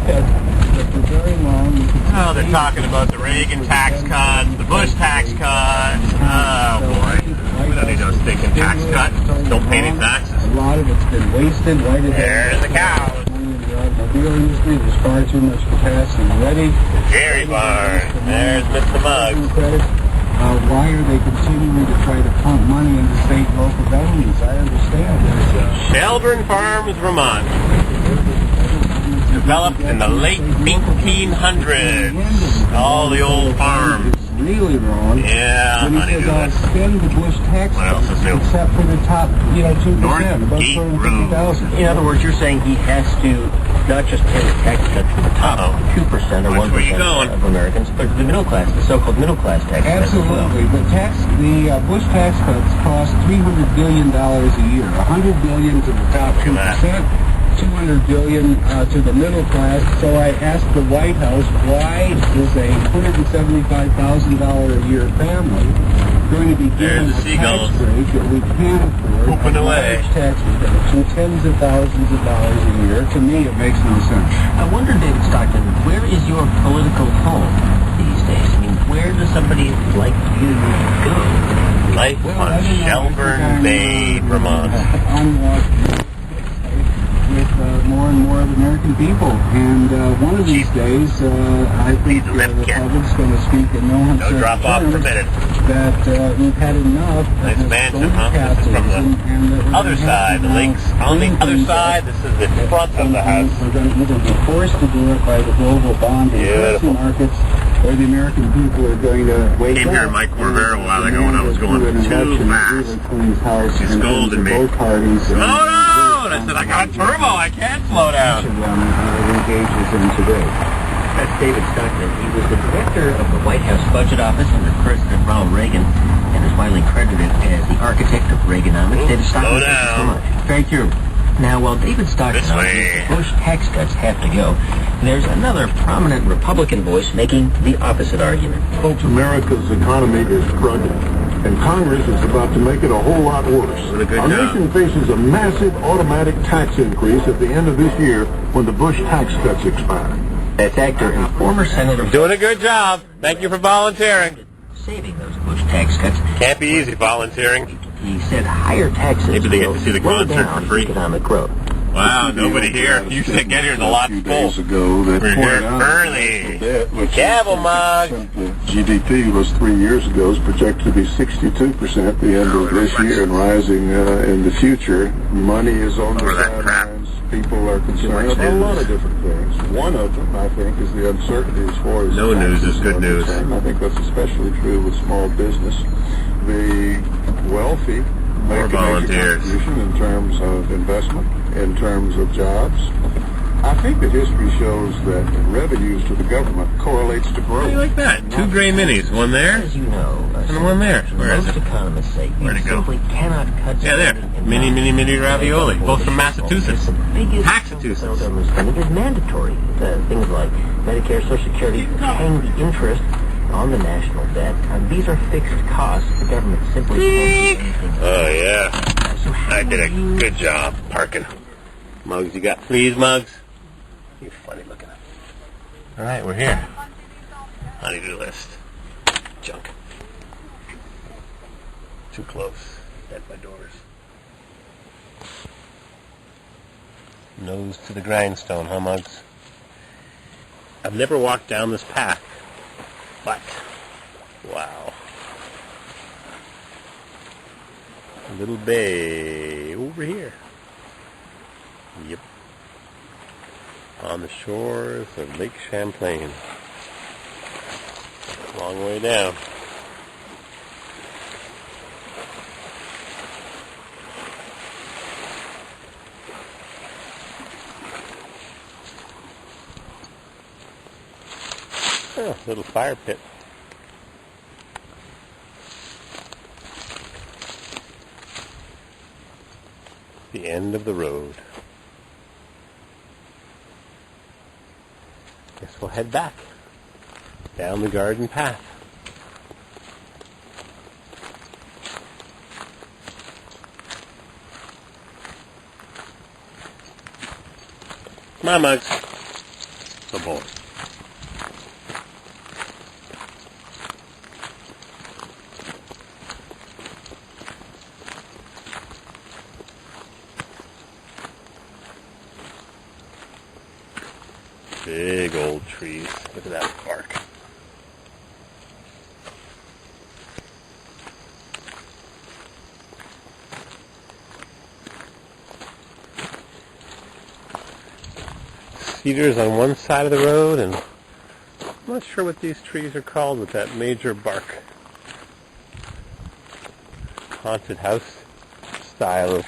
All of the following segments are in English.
said that for very long... Oh, they're talking about the Reagan tax cuts, the Bush tax cuts. Oh, boy. We don't need no stinking tax cut. Don't pay any taxes. A lot of it's been wasted. Why did There's the cows. The automobile industry was far too much capacity ready. The dairy barn. There's Mr. Muggs. Why are they continuing to try to pump money into state and local governments? I understand. Shelburne Farms, Vermont. Developed in the late 1800s. All the old farms. Really wrong. Yeah, when he says, spend the Bush tax cuts, except for the top, 2%, about 250,000. In other words, you're saying he has to not just pay the tax cut for the top 2% or 1% of Americans, but the middle class, the so-called middle class tax cuts. Absolutely. The Bush tax cuts cost $300 billion a year. $100 billion to the top 2%. $200 billion to the middle class. So I asked the White House, why is a $175,000 a year family going to be given a tax break that we can't afford? Pooping away. Large tax reduction, tens of thousands of dollars a year. To me, it makes no sense. I wonder, David Stockton, where is your political home these days? I mean, where does somebody like you go? Life on Shelburne Bay, Vermont. With more and more of American people. And one of these days, I think the public's going to speak in no uncertain terms that we've had enough of this capitalism. From the other side, the links on the other side, this is the front of the house. We're going to either be forced to do it by the global bond and currency markets, or the American people are going to wake up. Came here in Mike Corvera a while ago when I was going too fast. She scolded me. Slow down! I said, I got a turbo, I can't slow down. Engages in today. That's David Stockton. He was the director of the White House Budget Office under President Ronald Reagan and is widely credited as the architect of Reaganomics. David Stockton, thank you so much. Thank you. Now, while David Stockton argues the Bush tax cuts have to go, there's another prominent Republican voice making the opposite argument. Folks, America's economy is struggling, and Congress is about to make it a whole lot worse. Our nation faces a massive automatic tax increase at the end of this year when the Bush tax cuts expire. That's actor and former Senator... Doing a good job. Thank you for volunteering. Saving those Bush tax cuts. Can't be easy volunteering. He said higher taxes maybe they get to see the concert for free. Economic growth. Wow, nobody here. You should get here and the lot's full. We're here early. Gavel mug. GDP was 3 years ago, is projected to be 62% at the end of this year and rising in the future. Money is on the sidelines. People are concerned about a lot of different things. One of them, I think, is the uncertainty as far as... No news is good news. I think that's especially true with small business. The wealthy make a contribution in terms of investment, in terms of jobs. I think that history shows that revenues to the government correlates to growth. How do you like that? Two gray minis, one there, as you know, and one there. Where is it? Most economists say where'd it go? Simply cannot cut. Yeah, there. Mini ravioli, both from Massachusetts. Massachusetts. Government spending is mandatory. Things like Medicare, Social Security, paying the interest on the national debt. These are fixed costs. The government simply can't do anything. Oh, yeah. I did a good job parking. Mugs, you got please, Mugs? You're funny looking. All right, we're here. Honey-do list. Junk. Too close. At my doors. Nose to the grindstone, huh, Mugs? I've never walked down this path, but wow. A little bay over here. Yep. On the shores of Lake Champlain. Long way down. Oh, little fire pit. The end of the road. Guess we'll head back down the garden path. Come on, Mugs. beautiful. Big old trees. Look at that bark. Cedars on one side of the road, and I'm not sure what these trees are called with that major bark. Haunted house style of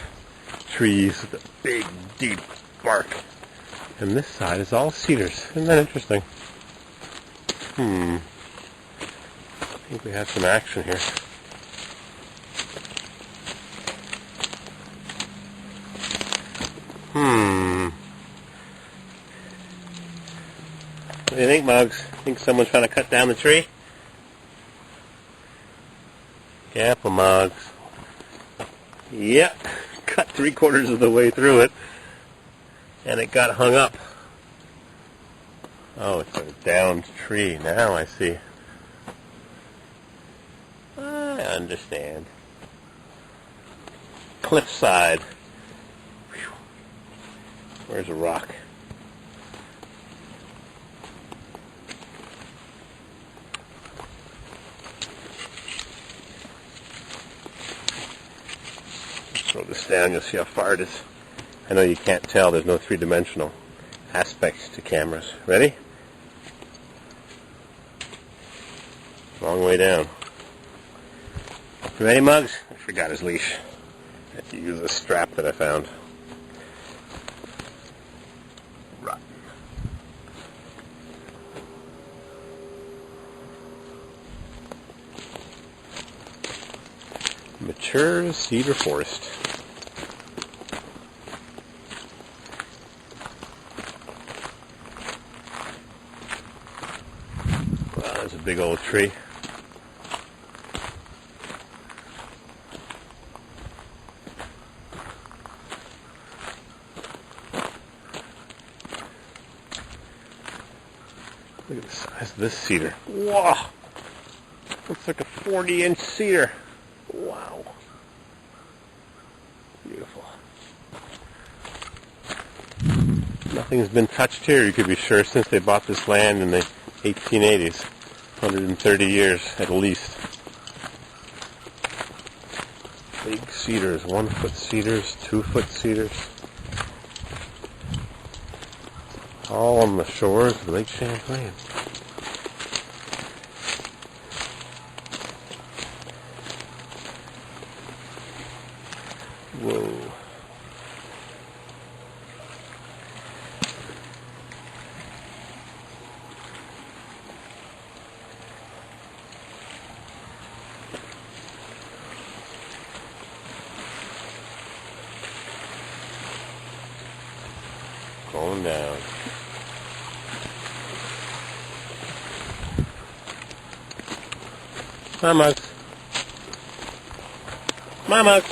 trees with a big, deep bark. And this side is all cedars. Isn't that interesting? I think we have some action here. What do you think, Muggs? Think someone's trying to cut down the tree? Careful, Muggs. Yep. Cut 3/4 of the way through it. And it got hung up. Oh, it's a downed tree. Now I see. I understand. Cliffside. Whew. Where's a rock? Throw this down, you'll see how far it is. I know you can't tell, there's no three-dimensional aspects to cameras. Ready? Long way down. You ready, Muggs? I forgot his leash. I have to use a strap that I found. Rotten. Mature cedar forest. Wow, there's a big old tree. Look at the size of this cedar. Whoa! Looks like a 40-inch cedar. Wow. Beautiful. Nothing's been touched here, you could be sure, since they bought this land in the 1880s. 130 years at least. Big cedars, 1-foot cedars, 2-foot cedars. All on the shores of Lake Champlain. Whoa. Going down. Mama. Mama.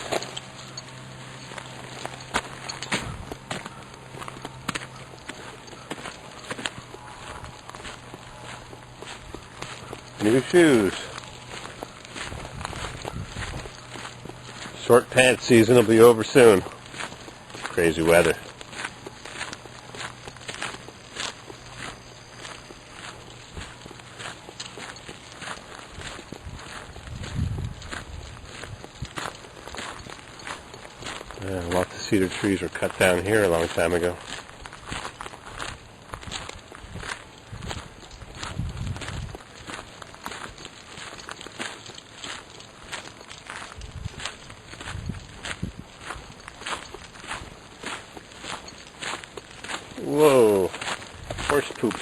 New shoes. Short pants season will be over soon. Crazy weather. Yeah, lots of cedar trees were cut down here a long time ago. Whoa, horse poop.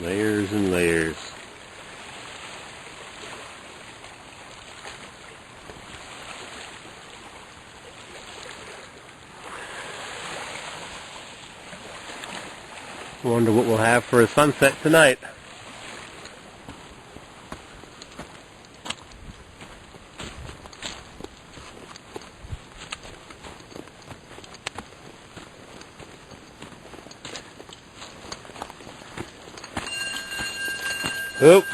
Layers and layers. Wonder what we'll have for a sunset tonight. Oop.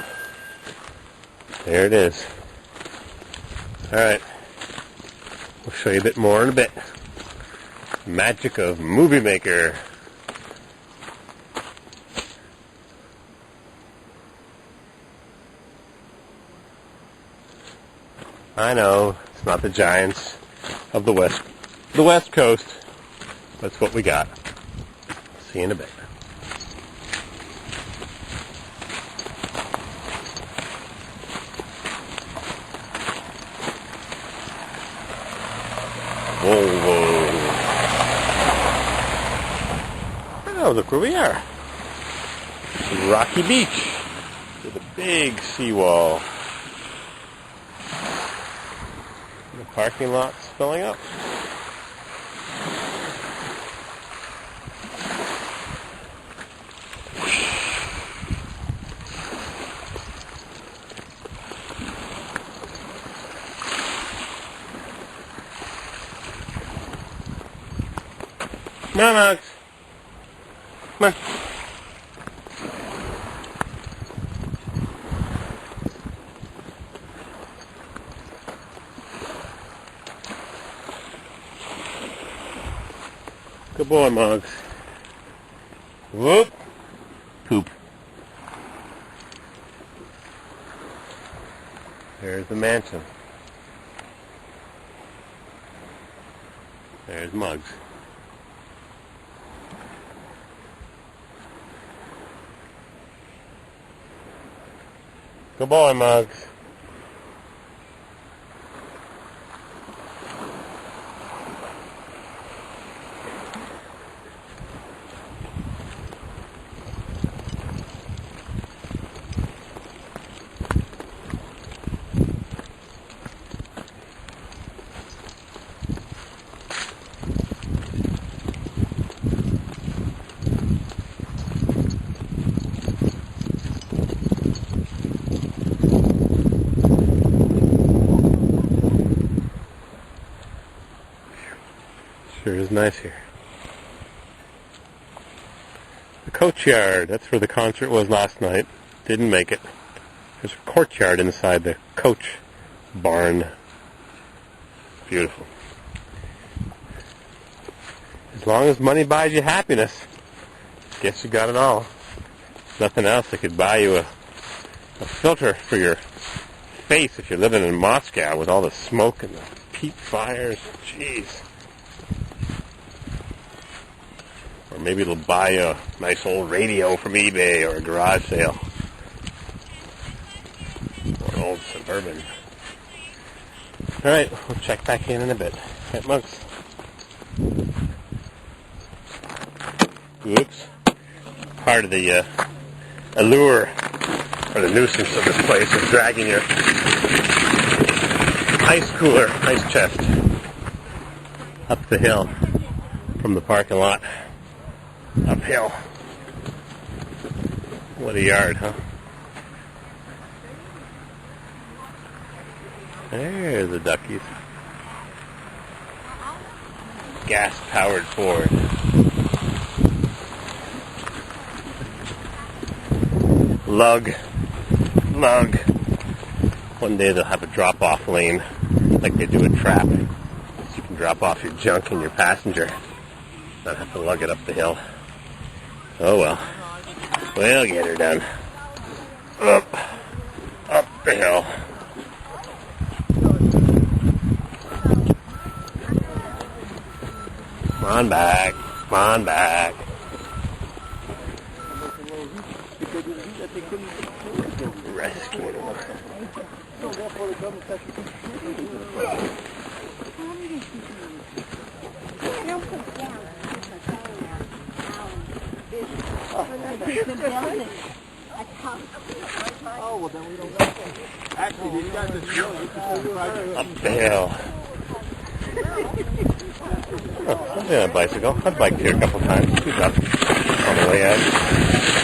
There it is. Alright. We'll show you a bit more in a bit. Magic of Movie Maker. I know, it's not the Giants of the West Coast. That's what we got. See you in a bit. Whoa, whoa. Oh, look where we are. Rocky Beach. With a big seawall. The parking lot's filling up. Come on, Alex. Come on. Good boy, Muggs. Whoop. Poop. There's the mansion. There's Muggs. Good boy, Muggs. Sure is nice here. The courtyard, that's where the concert was last night. Didn't make it. There's a courtyard inside the coach barn. Beautiful. As long as money buys you happiness, guess you got it all. Nothing else that could buy you a filter for your face if you're living in Moscow with all the smoke and the peat fires. Jeez. Or maybe it'll buy you a nice old radio from eBay or a garage sale. Or an old Suburban. Alright, we'll check back in a bit. Right, Muggs? Oops. Part of the allure or the nuisance of this place is dragging your ice cooler, ice chest up the hill from the parking lot. Uphill. What a yard, huh? There's the duckies. Gas-powered Ford. Lug. One day they'll have a drop-off lane like they do at Trap. So you can drop off your junk and your passenger. Not have to lug it up the hill. Oh well. We'll get her done. Up the hill. Come on back. Come on back. Rescue animal. Oh, well, then we don't want to. Actually, these guys are Up the hill. Oh, I'm on a bicycle. I've biked here a couple times. She's up on the way out.